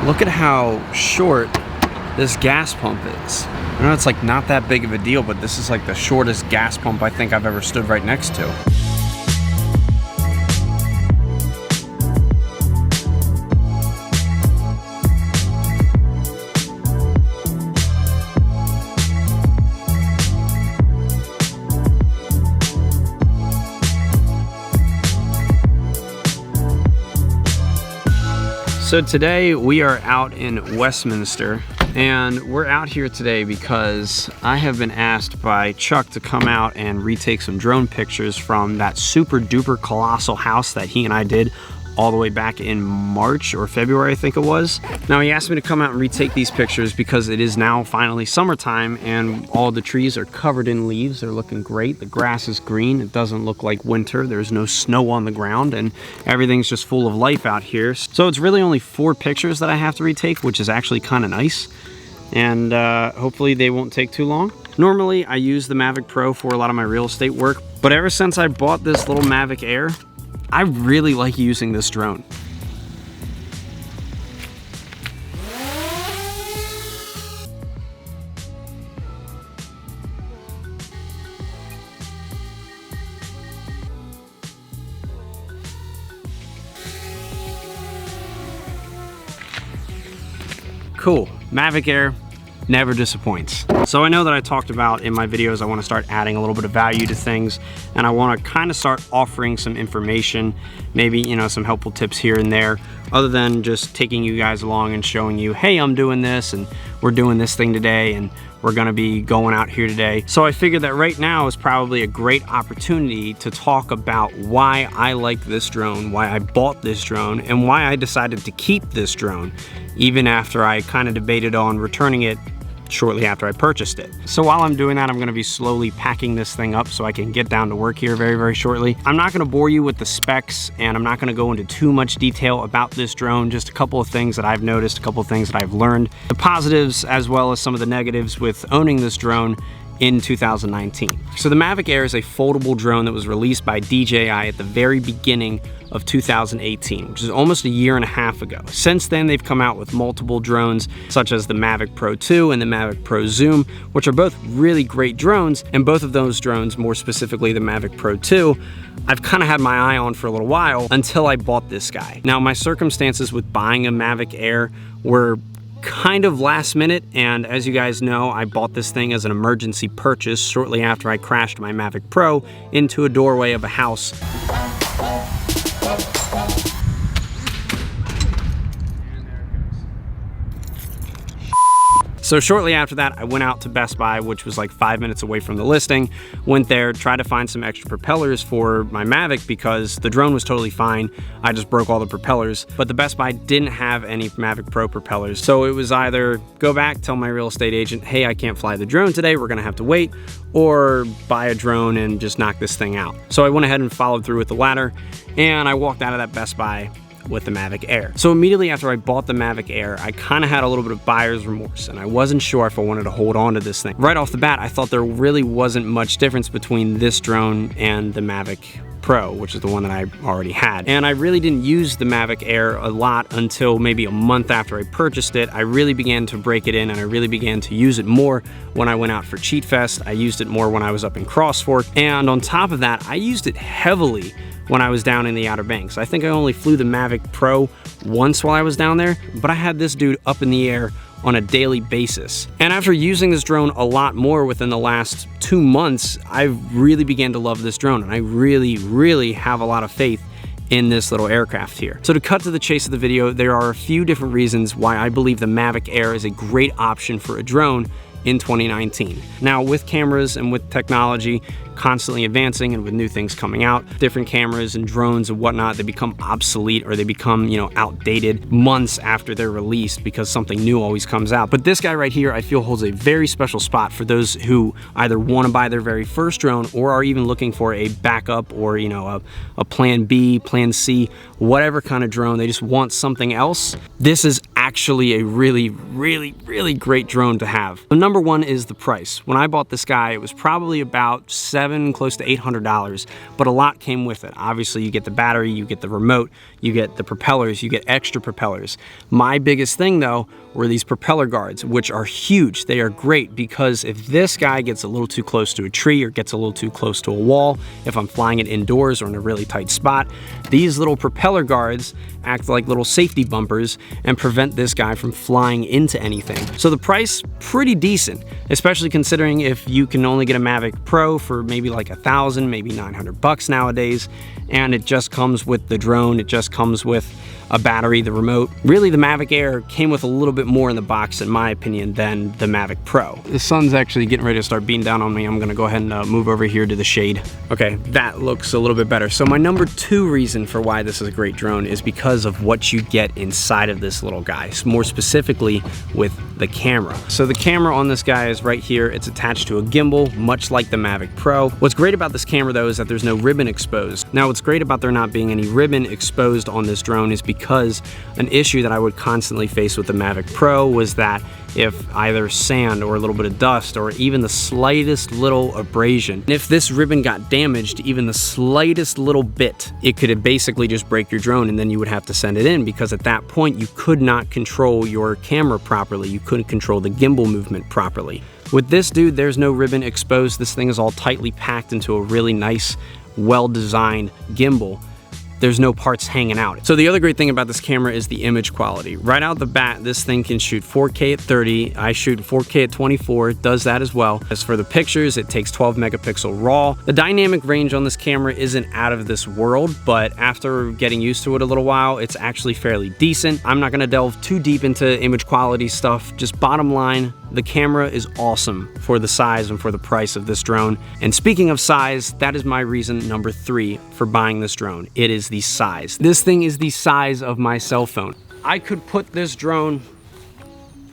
Look at how short this gas pump is. I know it's like not that big of a deal, but this is like the shortest gas pump I think I've ever stood right next to. So today we are out in Westminster, and we're out here today because I have been asked by Chuck to come out and retake some drone pictures from that super duper colossal house that he and I did all the way back in March or February, I think it was. Now he asked me to come out and retake these pictures because it is now finally summertime and all the trees are covered in leaves. They're looking great. The grass is green. It doesn't look like winter. There's no snow on the ground and everything's just full of life out here. So it's really only 4 pictures that I have to retake, which is actually kind of nice. And hopefully they won't take too long. Normally I use the Mavic Pro for a lot of my real estate work, but ever since I bought this little Mavic Air, I really like using this drone. Cool, Mavic Air never disappoints. So I know that I talked about in my videos I want to start adding a little bit of value to things, and I want to kind of start offering some information, maybe, you know, some helpful tips here and there, other than just taking you guys along and showing you, hey, I'm doing this and we're doing this thing today and we're gonna be going out here today. So I figured that right now is probably a great opportunity to talk about why I like this drone, why I bought this drone, and why I decided to keep this drone, even after I kind of debated on returning it shortly after I purchased it. So while I'm doing that, I'm gonna be slowly packing this thing up so I can get down to work here very, very shortly. I'm not gonna bore you with the specs, and I'm not gonna go into too much detail about this drone, just a couple of things that I've noticed, a couple of things that I've learned, the positives as well as some of the negatives with owning this drone in 2019. So the Mavic Air is a foldable drone that was released by DJI at the very beginning of 2018, which is almost a year and a half ago. Since then, they've come out with multiple drones, such as the Mavic Pro 2 and the Mavic Pro Zoom, which are both really great drones, and both of those drones, more specifically the Mavic Pro 2, I've kind of had my eye on for a little while until I bought this guy. Now, my circumstances with buying a Mavic Air were kind of last minute, and as you guys know, I bought this thing as an emergency purchase shortly after I crashed my Mavic Pro into a doorway of a house. So shortly after that, I went out to Best Buy, which was like 5 minutes away from the listing, went there, tried to find some extra propellers for my Mavic because the drone was totally fine. I just broke all the propellers, but the Best Buy didn't have any Mavic Pro propellers. So it was either go back, tell my real estate agent, hey, I can't fly the drone today, we're gonna have to wait, or buy a drone and just knock this thing out. So I went ahead and followed through with the latter, and I walked out of that Best Buy with the Mavic Air. So immediately after I bought the Mavic Air, I kind of had a little bit of buyer's remorse, and I wasn't sure if I wanted to hold on to this thing. Right off the bat, I thought there really wasn't much difference between this drone and the Mavic Pro, which is the one that I already had. And I really didn't use the Mavic Air a lot until maybe a month after I purchased it. I really began to break it in, and I really began to use it more when I went out for Cheat Fest. I used it more when I was up in Crossfork, and on top of that, I used it heavily when I was down in the Outer Banks. I think I only flew the Mavic Pro once while I was down there, but I had this dude up in the air on a daily basis. And after using this drone a lot more within the last 2 months, I really began to love this drone, and I really, really have a lot of faith in this little aircraft here. So to cut to the chase of the video, there are a few different reasons why I believe the Mavic Air is a great option for a drone in 2019. Now, with cameras and with technology constantly advancing and with new things coming out, different cameras and drones and whatnot, they become obsolete or they become, you know, outdated months after they're released because something new always comes out. But this guy right here, I feel holds a very special spot for those who either want to buy their very first drone or are even looking for a backup or, you know, a plan B, plan C, whatever kind of drone. They just want something else. This is actually a really, really, really great drone to have. The number one is the price. When I bought this guy, it was probably about $700 $700, close to $800, but a lot came with it. Obviously, you get the battery, you get the remote, you get the propellers, you get extra propellers. My biggest thing though were these propeller guards, which are huge. They are great because if this guy gets a little too close to a tree or gets a little too close to a wall, if I'm flying it indoors or in a really tight spot, these little propeller guards act like little safety bumpers and prevent this guy from flying into anything. So the price, pretty decent, especially considering if you can only get a Mavic Pro for maybe like $1,000, maybe $900 nowadays, and it just comes with the drone, it just comes with a battery, the remote. Really, the Mavic Air came with a little bit more in the box, in my opinion, than the Mavic Pro. The sun's actually getting ready to start beating down on me. I'm gonna go ahead and move over here to the shade. Okay, that looks a little bit better. So my number 2 reason for why this is a great drone is because of what you get inside of this little guy, more specifically with the camera. So the camera on this guy is right here. It's attached to a gimbal, much like the Mavic Pro. What's great about this camera though is that there's no ribbon exposed. Now what's great about there not being any ribbon exposed on this drone is because an issue that I would constantly face with the Mavic Pro was that if either sand or a little bit of dust or even the slightest little abrasion, if this ribbon got damaged even the slightest little bit, it could basically just break your drone, and then you would have to send it in, because at that point you could not control your camera properly. You couldn't control the gimbal movement properly. With this dude, there's no ribbon exposed. This thing is all tightly packed into a really nice, well-designed gimbal. There's no parts hanging out. So the other great thing about this camera is the image quality. Right out the bat, this thing can shoot 4K at 30. I shoot 4K at 24, it does that as well. As for the pictures, it takes 12 megapixel RAW. The dynamic range on this camera isn't out of this world, but after getting used to it a little while, it's actually fairly decent. I'm not gonna delve too deep into image quality stuff. Just bottom line, the camera is awesome for the size and for the price of this drone. And speaking of size, that is my reason number 3 for buying this drone. It is the size. This thing is the size of my cell phone. I could put this drone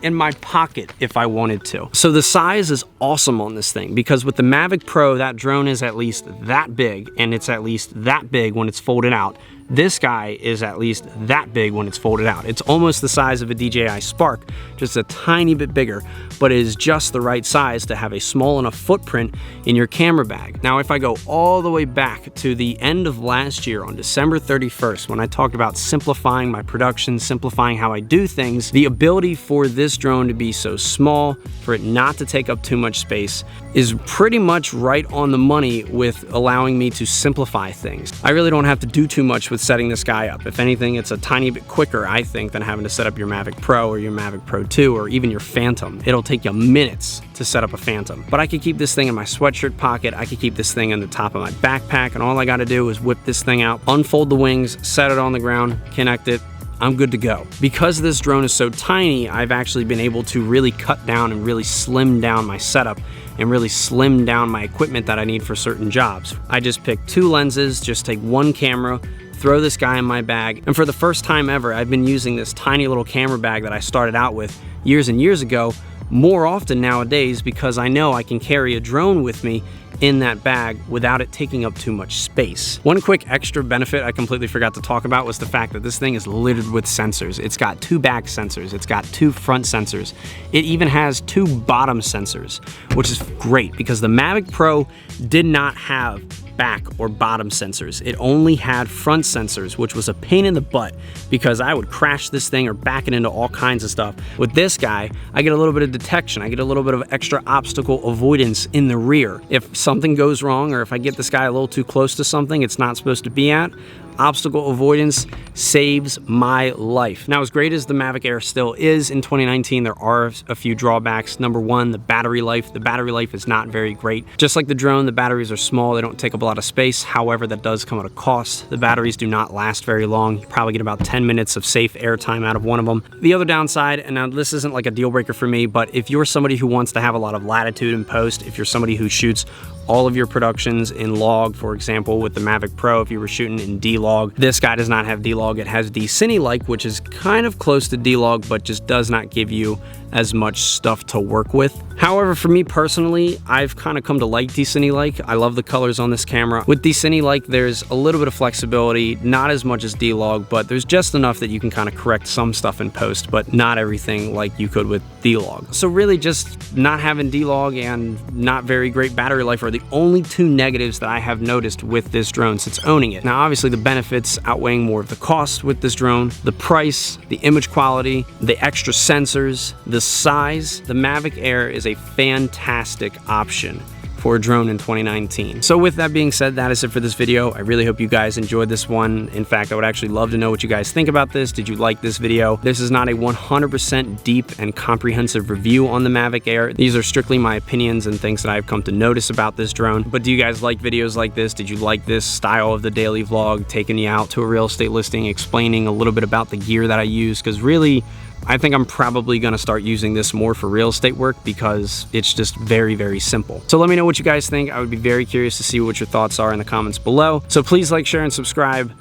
in my pocket if I wanted to. So the size is awesome on this thing, because with the Mavic Pro, that drone is at least that big, and it's at least that big when it's folded out. This guy is at least that big when it's folded out. It's almost the size of a DJI Spark, just a tiny bit bigger, but it is just the right size to have a small enough footprint in your camera bag. Now, if I go all the way back to the end of last year on December 31st, when I talked about simplifying my production, simplifying how I do things, the ability for this drone to be so small, for it not to take up too much space, is pretty much right on the money with allowing me to simplify things. I really don't have to do too much with setting this guy up. If anything, it's a tiny bit quicker, I think, than having to set up your Mavic Pro or your Mavic Pro 2 or even your Phantom. It'll take you minutes to set up a Phantom. But I could keep this thing in my sweatshirt pocket, I could keep this thing on the top of my backpack, and all I gotta do is whip this thing out, unfold the wings, set it on the ground, connect it, I'm good to go. Because this drone is so tiny, I've actually been able to really cut down and really slim down my setup and really slim down my equipment that I need for certain jobs. I just pick 2 lenses, just take 1 camera, throw this guy in my bag, and for the first time ever, I've been using this tiny little camera bag that I started out with years and years ago more often nowadays, because I know I can carry a drone with me in that bag without it taking up too much space. One quick extra benefit I completely forgot to talk about was the fact that this thing is littered with sensors. It's got 2 back sensors, it's got 2 front sensors, it even has 2 bottom sensors, which is great because the Mavic Pro did not have back or bottom sensors. It only had front sensors, which was a pain in the butt because I would crash this thing or back it into all kinds of stuff. With this guy, I get a little bit of detection. I get a little bit of extra obstacle avoidance in the rear. If something goes wrong or if I get this guy a little too close to something it's not supposed to be at, obstacle avoidance saves my life. Now, as great as the Mavic Air still is in 2019, there are a few drawbacks. Number 1, the battery life. The battery life is not very great. Just like the drone, the batteries are small, they don't take up a lot of space. However, that does come at a cost. The batteries do not last very long. You probably get about 10 minutes of safe airtime out of one of them. The other downside, and now this isn't like a deal breaker for me, but if you're somebody who wants to have a lot of latitude in post, if you're somebody who shoots all of your productions in log, for example, with the Mavic Pro, if you were shooting in D-Log, this guy does not have D-Log. It has D-Cine-like, which is kind of close to D-Log, but just does not give you as much stuff to work with. However, for me personally, I've kind of come to like D-Cine-like. I love the colors on this camera. With D-Cine-like, there's a little bit of flexibility, not as much as D-Log, but there's just enough that you can kind of correct some stuff in post, but not everything like you could with D-Log. So really just not having D-Log and not very great battery life are the only two negatives that I have noticed with this drone since owning it. Now, obviously the benefits outweighing more of the cost with this drone, the price, the image quality, the extra sensors, the size. The Mavic Air is a fantastic option for a drone in 2019. So with that being said, that is it for this video. I really hope you guys enjoyed this one. In fact, I would actually love to know what you guys think about this. Did you like this video? This is not a 100% deep and comprehensive review on the Mavic Air. These are strictly my opinions and things that I've come to notice about this drone. But do you guys like videos like this? Did you like this style of the daily vlog, taking you out to a real estate listing, explaining a little bit about the gear that I use? Because really, I think I'm probably gonna start using this more for real estate work because it's just very, very simple. So let me know what you guys think. I would be very curious to see what your thoughts are in the comments below. So please like, share, and subscribe,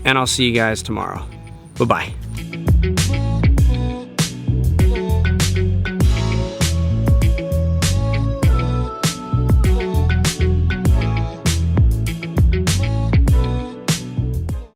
and I'll see you guys tomorrow. Bye-bye.